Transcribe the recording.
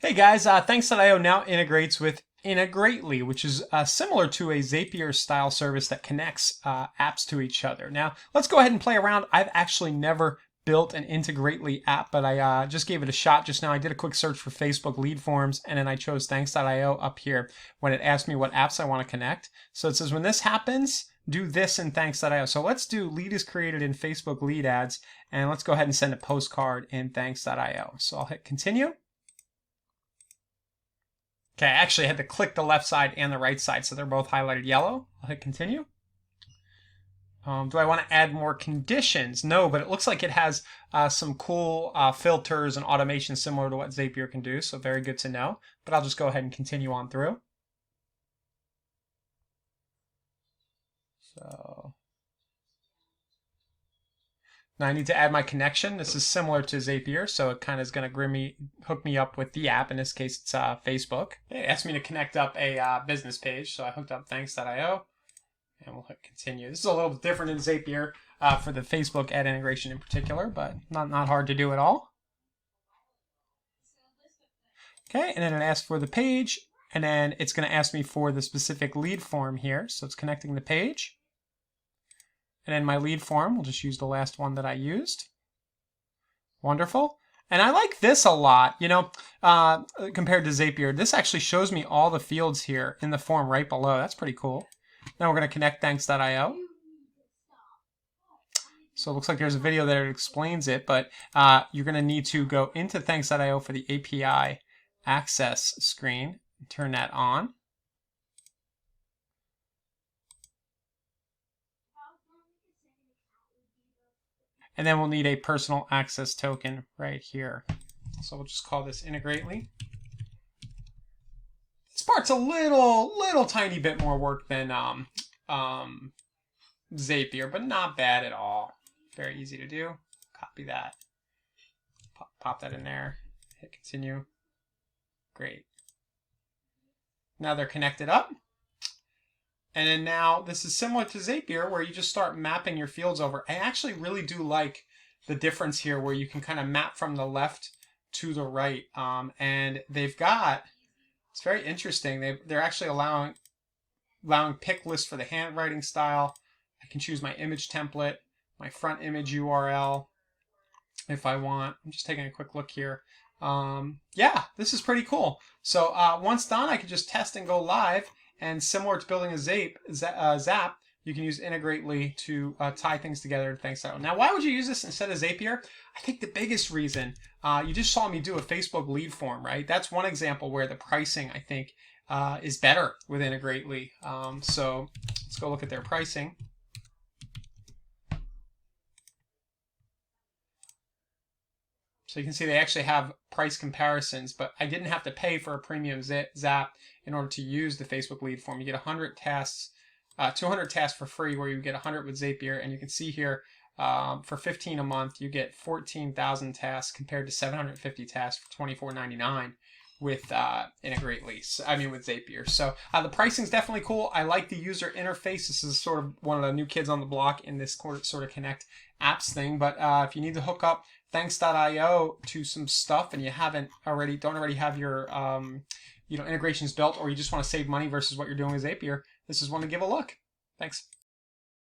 Hey guys, Thanks.io now integrates with Integrately, which is similar to a Zapier style service that connects apps to each other. Now, let's go ahead and play around. I've actually never built an Integrately app, but I just gave it a shot just now. I did a quick search for Facebook lead forms, and then I chose Thanks.io up here when it asked me what apps I want to connect. So it says when this happens, do this in Thanks.io. So let's do lead is created in Facebook lead ads, and let's go ahead and send a postcard in Thanks.io. So I'll hit continue. Okay, I actually had to click the left side and the right side, so they're both highlighted yellow. I'll hit continue. Do I want to add more conditions? No, but it looks like it has some cool filters and automation similar to what Zapier can do, so very good to know. But I'll just go ahead and continue on through. So now I need to add my connection. This is similar to Zapier, so it kind of is going to hook me up with the app. In this case, it's Facebook. It asked me to connect up a business page, so I hooked up Thanks.io, and we'll hit continue. This is a little bit different in Zapier for the Facebook ad integration in particular, but not hard to do at all. Okay, and then it asks for the page, and then it's going to ask me for the specific lead form here, so it's connecting the page. And then my lead form, we'll just use the last one that I used. Wonderful. And I like this a lot, you know, compared to Zapier. This actually shows me all the fields here in the form right below. That's pretty cool. Now we're going to connect Thanks.io. So it looks like there's a video that explains it, but you're going to need to go into Thanks.io for the API access screen and turn that on. And then we'll need a personal access token right here. So we'll just call this Integrately. This part's a little tiny bit more work than Zapier, but not bad at all. Very easy to do. Copy that. Pop that in there. Hit continue. Great. Now they're connected up. And then now this is similar to Zapier where you just start mapping your fields over. I actually really do like the difference here where you can kind of map from the left to the right. And they've got, it's very interesting. They're actually allowing pick list for the handwriting style. I can choose my image template, my front image URL if I want. I'm just taking a quick look here. Yeah, this is pretty cool. So once done, I can just test and go live. And similar to building a Zap, you can use Integrately to tie things together in Thanks.io. Now, why would you use this instead of Zapier? I think the biggest reason, you just saw me do a Facebook lead form, right? That's one example where the pricing, I think, is better with Integrately. So let's go look at their pricing. So you can see they actually have price comparisons, but I didn't have to pay for a premium Zap in order to use the Facebook lead form. You get 100 tasks, 200 tasks for free, where you get 100 with Zapier. And you can see here, for $15 a month, you get 14,000 tasks compared to 750 tasks for $24.99 with Integrately. With Zapier. So the pricing's definitely cool. I like the user interface. This is sort of one of the new kids on the block in this sort of connect apps thing. But if you need to hook up Thanks.io to some stuff and you don't already have your integrations built, or you just want to save money versus what you're doing with Zapier, this is one to give a look. Thanks.